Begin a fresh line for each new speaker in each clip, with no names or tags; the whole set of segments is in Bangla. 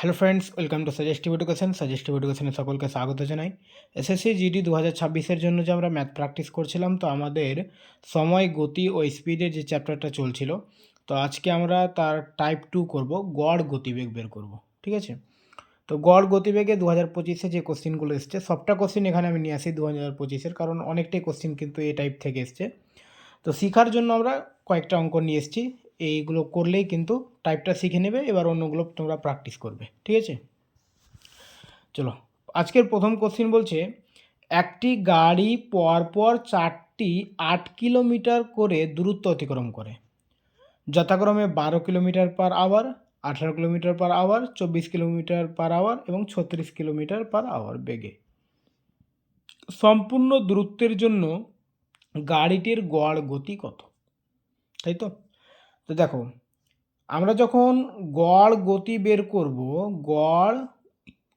Hello friends, welcome to suggestive education. সাজেস্টিভ এডুকেশনে সকলকে স্বাগত জানাই। এসএসসি জিডি 2026-এর জন্য যে আমরা ম্যাথ প্র্যাকটিস করছিলাম, তো আমাদের সময়, গতি ও স্পিডের যে চ্যাপ্টারটা চলছিল, তো আজকে আমরা তার টাইপ 2 করব, গড় গতিবেগ বের করব। ঠিক আছে? তো গড় গতিবেগে 2025-এ যে কোশ্চেনগুলো এসছে, সবটা কোশ্চেন এখানে আমি নিয়ে আসি 2025-এর, কারণ অনেকটাই কোশ্চেন কিন্তু এই টাইপ থেকে এসছে। তো শেখার জন্য আমরা কয়েকটা অঙ্ক নিয়ে এসেছি, এইগুলো করলেই কিন্তু টাইপটা শিখে নেবে। এবার অন্যগুলো তোমরা প্র্যাকটিস করবে। ঠিক আছে, চলো। আজকের প্রথম কোশ্চেন বলছে, একটি গাড়ি পরপর 4টি 8 কিলোমিটার করে দূরত্ব অতিক্রম করে, যথাক্রমে 12 kilometre per hour, 18 kilometre per hour, 24 kilometre per hour এবং 36 কিলোমিটার পার আওয়ার বেগে। সম্পূর্ণ দূরত্বের জন্য গাড়িটির গড় গতি কত? তাই তো। তো দেখো, আমরা যখন গড় গতি বের করব, গড়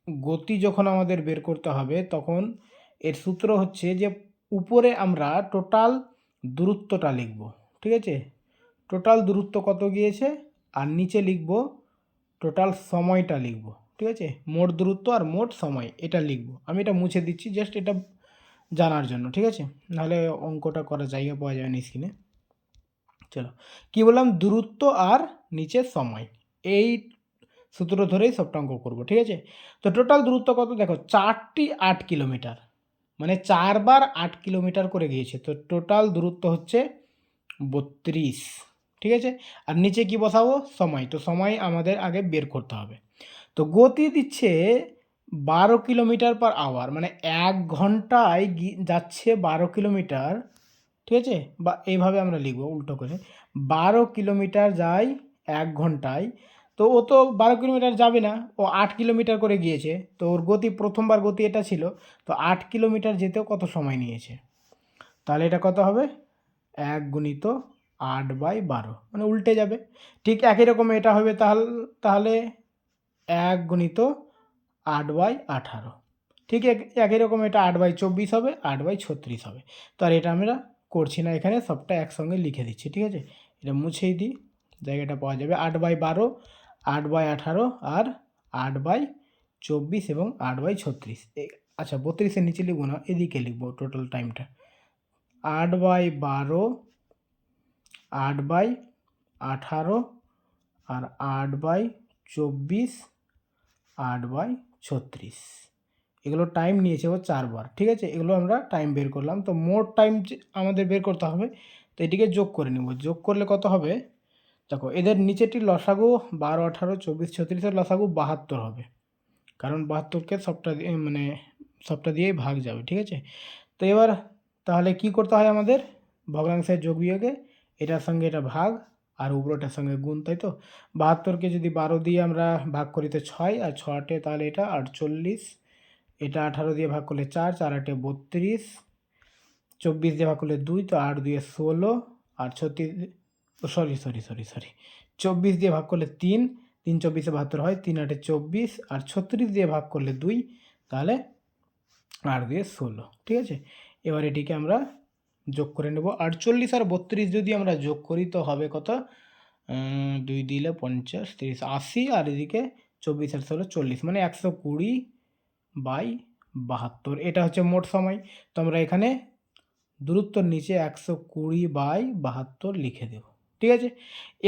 গতি যখন আমাদের বের করতে হবে, তখন এর সূত্র হচ্ছে যে উপরে আমরা টোটাল দূরত্বটা লিখব। ঠিক আছে, টোটাল দূরত্ব কত গিয়েছে, আর নিচে লিখব টোটাল সময়টা লিখব। ঠিক আছে, মোট দূরত্ব আর মোট সময় এটা লিখব। আমি এটা মুছে দিচ্ছি জাস্ট এটা জানার জন্য। ঠিক আছে, নাহলে অঙ্কটা করার জায়গা পাওয়া যাবে না স্ক্রিনে। চলো, কি বললাম, দূরত্ব আর নিচে সময়, এই সূত্র ধরেই সবটা অঙ্ক করবো। ঠিক আছে, তো টোটাল দূরত্ব কত দেখো, 4টি 8 কিলোমিটার, মানে 4 বার 8 কিলোমিটার করে গিয়েছে। তো টোটাল দূরত্ব হচ্ছে 32। ঠিক আছে, আর নিচে কি বসাবো, সময়। তো সময় আমাদের আগে বের করতে হবে। তো গতি দিচ্ছে 12 কিলোমিটার পার আওয়ার, মানে 1 ঘন্টায় যাচ্ছে 12 কিলোমিটার। ঠিক আছে, বা এইভাবে আমরা লিখব উল্টো করে, 12 কিলোমিটার যায় 1 ঘন্টায়। তো ও তো 12 কিলোমিটার যাবে না, ও 8 কিলোমিটার করে গিয়েছে। তো ওর গতি, প্রথমবার গতি এটা ছিল, তো 8 কিলোমিটার যেতেও কত সময় নিয়েছে, তাহলে এটা কত হবে, 1 গুণিত 8/12, মানে উল্টে যাবে। ঠিক একই রকম এটা হবে, তাহলে 1 গুণিত 8/18। ঠিক একই রকম এটা 8/24 হবে, 8/36 হবে। তো আর এটা আমরা করছি না, এখানে সবটা একসঙ্গে লিখে দিচ্ছি। ঠিক আছে, এটা মুছেই দিই, জায়গাটা পাওয়া যাবে 8/12, 8/18 আর 8/24 এবং 8/36। আচ্ছা, 32-এর নিচে লিখবো না, এদিকে লিখবো টোটাল টাইমটা। 8/12, 8/18 আর 8/24, 8/36, এগুলো টাইম নিয়েছে ও 4 বার। ঠিক আছে, এগুলো আমরা টাইম বের করলাম। তো মোট টাইম আমাদের বের করতে হবে, তো এটিকে যোগ করে নেব। যোগ করলে কত হবে, দেখো এদের নিচেটি লসাগু 12, 18, 24, 36-এর লসাগু 72 হবে, কারণ 72কে সবটা মানে সবটা দিয়েই ভাগ যাবে। ঠিক আছে, তো এবার তাহলে কি করতে হয় আমাদের, ভগ্নাংশের যোগ বিয়োগে এটার সঙ্গে এটা ভাগ আর উপরটার সঙ্গে গুণ। তাই তো, 72কে যদি 12 দিয়ে আমরা ভাগ করি তো 6, আর 6টে তাহলে এটা 48, এটা 18 দিয়ে ভাগ করলে 4, 4 8 32, 24 দিয়ে ভাগ করলে 2, তো 8 2 16, আর 36, সরি 24 দিয়ে ভাগ করলে 3, 3 24 72 হয়, 3 8 24, আর 36 দিয়ে ভাগ করলে 2, তাহলে 8 2 16। ঠিক আছে, এবার এটিকে আমরা যোগ করে নেব। 48 আর 32 যদি আমরা যোগ করি তো হবে কত, 2 দিলে 50, 30, 80, আর এদিকে 24 আর 16 40, মানে 120/72। এটা হচ্ছে মোট সময়। তো আমরা এখানে দূরত্বর নিচে 120/72 লিখে দেব। ঠিক আছে,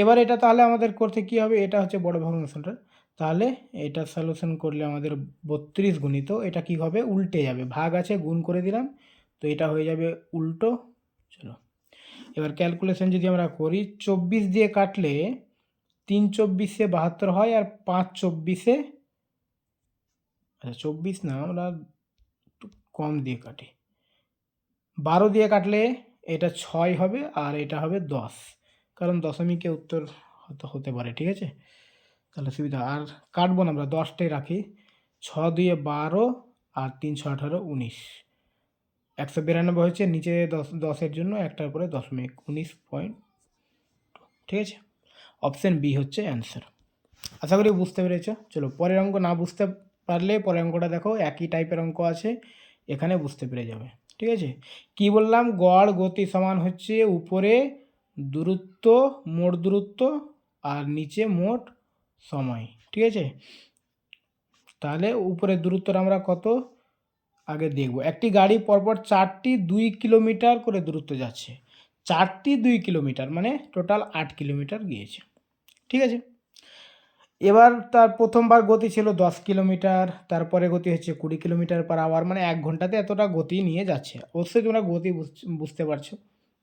এবার এটা তাহলে আমাদের করতে কি হবে, এটা হচ্ছে বড় ভগ্নাংশটা, তাহলে এটা সলিউশন করলে আমাদের 32 গুণিত এটা কি হবে, উল্টে যাবে, ভাগ আছে গুণ করে দিলাম, তো এটা হয়ে যাবে উল্টো। চলো, এবার ক্যালকুলেশন যদি আমরা করি, 24 দিয়ে কাটলে 3 24-এ 72 হয়, আর 5 24-এ, আচ্ছা 24 না, আমরা একটু কম দিয়ে কাটি, 12 দিয়ে কাটলে এটা 6 হবে, আর এটা হবে 10, কারণ দশমিকে উত্তর হতে পারে। ঠিক আছে, তাহলে সুবিধা, আর কাটবো না আমরা, 10টাই রাখি। 6 2 12, আর 3 6 18 19, 192 হচ্ছে, নিচে 10-10-এর জন্য একটার পরে দশমিক, 19 ঠিক আছে, অপশান বি হচ্ছে অ্যান্সার। আশা করি বুঝতে পেরেছো। চলো, পরের অঙ্ক না বুঝতে পারলে পরের অঙ্কটা দেখো, একই টাইপের অঙ্ক আছে, এখানে বুঝতে পেরে যাবে। ঠিক আছে, কি বললাম, গড় গতি সমান হচ্ছে উপরে দূরত্ব, মোট দূরত্ব, আর নিচে মোট সময়। ঠিক আছে, তাহলে উপরের দূরত্বটা আমরা কত আগে দেখব। একটি গাড়ি পরপর 4টি 2 কিলোমিটার করে দূরত্ব যাচ্ছে। 4টি 2 কিলোমিটার মানে টোটাল 8 কিলোমিটার গিয়েছে। ঠিক আছে, এবার তার প্রথমবার গতি ছিল 10 কিলোমিটার, তারপরে গতি হচ্ছে 20 কিলোমিটার পার আওয়ার, মানে 1 ঘন্টাতে এতটা গতি নিয়ে যাচ্ছে। অবশ্যই তোমরা গতি বুঝতে পারছো,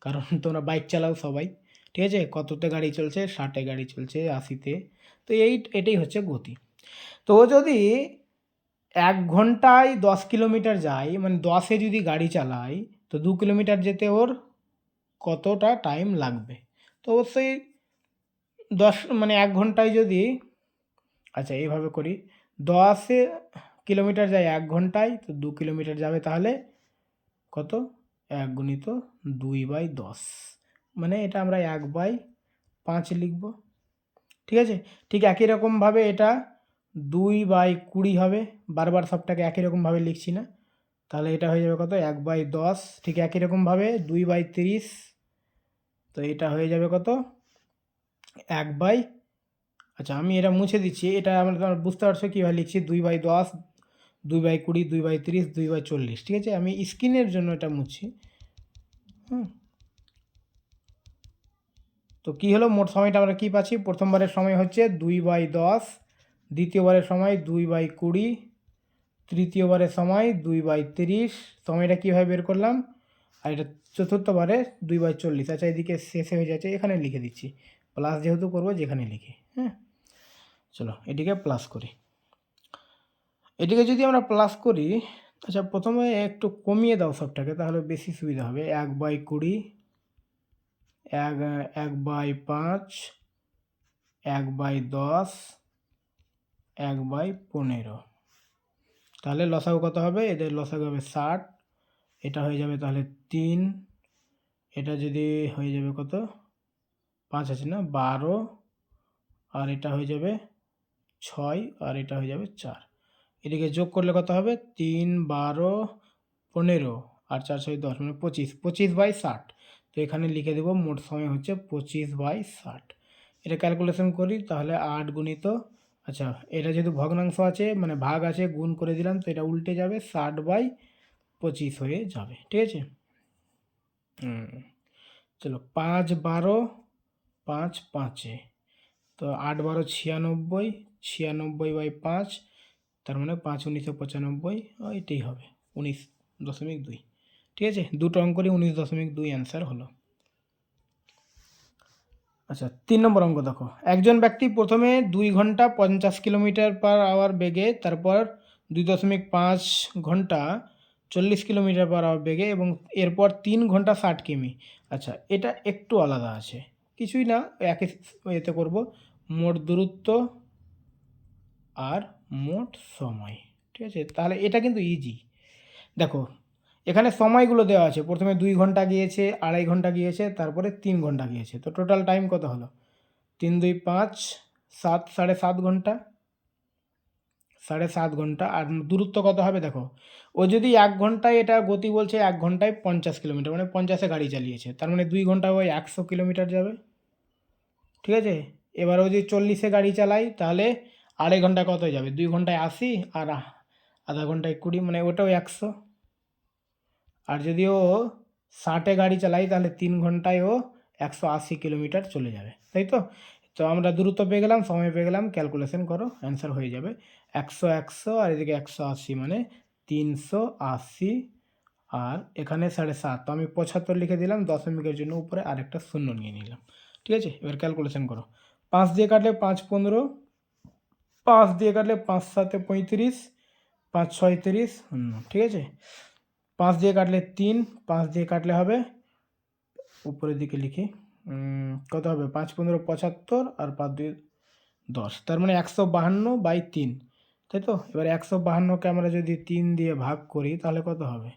কারণ তোমরা বাইক চালাও সবাই। ঠিক আছে, কততে গাড়ি চলছে, 60-এ গাড়ি চলছে, 80-তে। তো এটাই হচ্ছে গতি। তো যদি 1 ঘন্টায় 10 কিলোমিটার যায়, মানে 10-এ যদি গাড়ি চালায়, তো 2 কিলোমিটার যেতে ওর কতটা টাইম লাগবে? তো অবশ্যই 10 মানে 1 ঘন্টায় যদি, আচ্ছা এইভাবে করি, 10 কিলোমিটার যায় 1 ঘন্টায়, তো 2 কিলোমিটার যাবে তাহলে কত? 1 গুণিত 2/10, মানে এটা আমরা 1/5 লিখব। ঠিক আছে, ঠিক একই রকমভাবে এটা 2/20 হবে। বারবার সবটাকে একই রকমভাবে লিখছি না, তাহলে এটা হয়ে যাবে কত? 1/10। ঠিক একই রকমভাবে 2/30, তো এটা হয়ে যাবে কত? 1/, আচ্ছা আমি এটা মুছে দিচ্ছি, এটা আমরা বুঝতে পারছো কীভাবে লিখছি। 2/10, 2/20, 2/30, 2/40। ঠিক আছে, আমি স্ক্রিনের জন্য এটা মুছছি। তো কী হলো, মোট সময়টা আমরা কী পাচ্ছি? প্রথমবারের সময় হচ্ছে 2/10, দ্বিতীয়বারের সময় 2/20, তৃতীয়বারের সময় 2/30। সময়টা কীভাবে বের করলাম? আর এটা চতুর্থবারে 2/40। আচ্ছা এদিকে শেষে হয়ে যাচ্ছে, এখানে লিখে দিচ্ছি, প্লাস যেহেতু করবো যেখানে লিখি। হ্যাঁ, চলো এটিকে প্লাস করি। এটিকে যদি আমরা প্লাস করি, আচ্ছা প্রথমে একটু কমিয়ে দাও সবটাকে, তাহলে বেশি সুবিধা হবে। 1/20, 1/5, 1/10, 1/15। তাহলে লসাগু কত হবে? এদের লসাগু হবে 60। এটা হয়ে যাবে তাহলে 3, এটা যদি হয়ে যাবে কত? 5 আছে না, 12, আর এটা হয়ে যাবে 6, আর এটা হয়ে যাবে 4। এদিকে যোগ করলে কত হবে? 3, 12, 15, আর 4, 6, 10, মানে 25। 25/60। তো এখানে লিখে দেবো মোট সময় হচ্ছে 25/60। এটা ক্যালকুলেশন করি, তাহলে 8 গুণিত, আচ্ছা এটা যেহেতু ভগ্নাংশ আছে মানে ভাগ আছে, গুণ করে দিলাম, তো এটা উল্টে যাবে, 60/25 হয়ে যাবে। ঠিক আছে, চলো 5, 12, 5, 5, তো 8, 12, 96, 96/5, তার মানে 5, 19, 95, এটাই হবে 19.2। ঠিক আছে, দুটো অঙ্ক করি, 19.2 অ্যান্সার হলো। আচ্ছা 3 নম্বর অঙ্ক দেখো, একজন ব্যক্তি প্রথমে 2 ঘন্টা 50 কিলোমিটার পার আওয়ার বেগে, তারপর 2.5 ঘন্টা 40 কিলোমিটার পার আওয়ার বেগে, এবং এরপর 3 ঘন্টা 60 কিমি। আচ্ছা এটা একটু আলাদা আছে, কিছুই না, একই এতে করব, মোট দূরত্ব আর মোট সময়। ঠিক আছে, তাহলে এটা কিন্তু ইজি। দেখো এখানে সময়গুলো দেওয়া আছে, প্রথমে 2 ঘন্টা গিয়েছে, 2.5 ঘন্টা গিয়েছে, তারপরে 3 ঘন্টা গিয়েছে। তো টোটাল টাইম কত হলো? 3, 2, 5, 7, 7.5 ঘন্টা, 7.5 ঘন্টা। আর দূরত্ব কত হবে দেখো, ও যদি 1 ঘন্টায়, এটা গতি বলছে 1 ঘন্টায় 50 কিলোমিটার, মানে 50-এ গাড়ি চালিয়েছে, তার মানে 2 ঘন্টায় ওই 100 কিলোমিটার যাবে। ঠিক আছে, এবার ও যদি 40-এ গাড়ি চালায়, তাহলে 2.5 ঘন্টায় কত যাবে? 2 ঘন্টায় 80, আর আধা ঘন্টায় 20, মানে ওটাও 100। আর যদি ও 60-এ গাড়ি চালাই, তাহলে 3 ঘন্টায় ও 180 কিলোমিটার চলে যাবে, তাই তো? তো আমরা দূরত্ব পেয়ে গেলাম, সময় পেয়ে গেলাম, ক্যালকুলেশন করো, অ্যান্সার হয়ে যাবে 100, 100, আর এদিকে 180, মানে 380, আর এখানে 7.5, তো আমি 75 লিখে দিলাম, দশমিকের জন্য উপরে আরেকটা শূন্য নিয়ে নিলাম। ঠিক আছে, এবার ক্যালকুলেশন করো। 5 দিয়ে কাটলে 5, 15, 5 দিয়ে কাটলে 5, 7, 35, 5, 6, 30। ঠিক আছে, 5 দিয়ে কাটলে 3, 5 দিয়ে কাটলে হবে, উপরের দিকে লিখি, কত হবে? 5, 15, 75, আর 5, 2, 10, তার মানে 152/3, তাই তো? এবার 152-কে আমরা যদি 3 দিয়ে ভাগ করি, তাহলে কত হবে?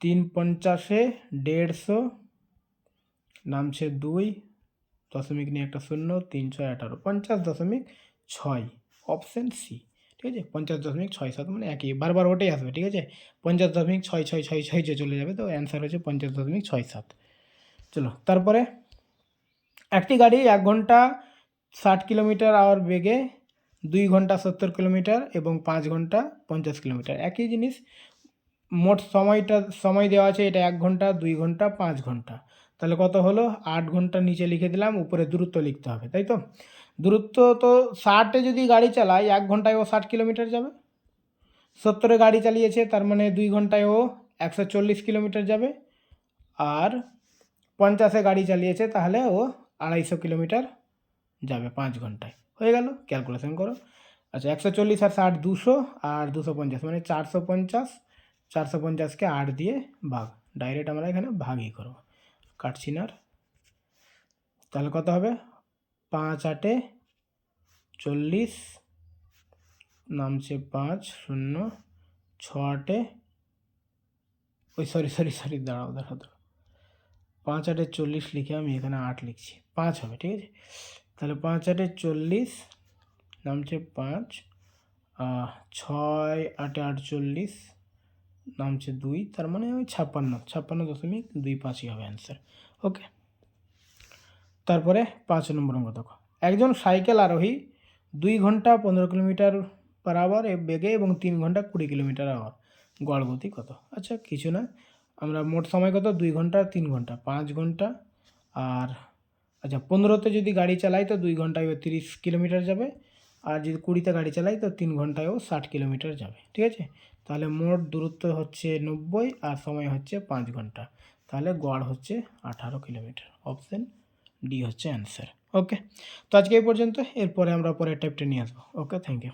3 50-এ 150, নামছে 2, দশমিক নিয়ে একটা শূন্য, 3, 6, 18, 50.6, অপশান সি। ঠিক আছে, 50.67, মানে একই, বারবার ওটাই আসবে। ঠিক আছে, 50.6666 যে চলে যাবে, তো অ্যান্সার হচ্ছে 50.67। চলো তারপরে, একটি গাড়ি 1 ঘন্টা 60 কিলোমিটার আওয়ার বেগে 2 ঘন্টা 70 কিলোমিটার এবং 5 ঘন্টা 50 কিলোমিটার, একই জিনিস। মোট সময় দেওয়া আছে, এটা 1 ঘন্টা 2 ঘন্টা 5 ঘন্টা, তাহলে কত হলো? 8 ঘন্টা নিচে লিখে দিলাম, উপরে দূরত্ব লিখতে হবে, তাই তো? দূরত্ব তো 60-এ যদি গাড়ি চালায় 1 ঘন্টায় ও 60 কিলোমিটার যাবে। 70-এ গাড়ি চালিয়েছে, তার মানে 2 ঘন্টায় ও 140 কিলোমিটার যাবে। আর 50-এ গাড়ি চালিয়েছে, তাহলে ও 250 কিলোমিটার যাবে 5 ঘন্টায়। হয়ে গেল, ক্যালকুলেশন করো। আচ্ছা, 140 আর 60 200, আর 250 মানে 450। 450কে 8 দিয়ে ভাগ, ডাইরেক্ট আমরা এখানে ভাগই করব, কাটছি না আর। তাহলে কত হবে? 5 8 40, নামছে 5 0, 6 8, ওই সরি দাঁড়াও। 5 8 40 লিখে আমি এখানে 8 লিখছি, 5 হবে, ঠিক আছে? তাহলে 5 8 40, নামছে 5, 6 8 48, নামছে 2, তার মানে ওই 56.25 হবে অ্যান্সার। ওকে, তারপরে 5 নম্বর অঙ্ক দেখো। একজন সাইকেল আরোহী 2 ঘন্টা 15 কিলোমিটার পার আওয়ার বেগে এবং 3 ঘন্টা 20 কিলোমিটার আওয়ার, গড় গতি কত? আচ্ছা, কিছু না, আমরা মোট সময় কত? 2 ঘন্টা 3 ঘন্টা 5 ঘন্টা। আর আচ্ছা, 15তে যদি গাড়ি চালাই তো 2 ঘন্টায় 30 কিলোমিটার যাবে, আর যদি 20তে গাড়ি চালাই তো 3 ঘন্টায়ও 60 কিলোমিটার যাবে, ঠিক আছে? তাহলে মোট দূরত্ব হচ্ছে 90 আর সময় হচ্ছে 5 ঘন্টা, তাহলে গড় হচ্ছে 18 কিলোমিটার। অপশান ডি হচ্ছে অ্যান্সার। ওকে, তো আজকে এই পর্যন্ত, এরপরে আমরা পরের টাইপটা নিয়ে আসবো। ওকে, থ্যাংক ইউ।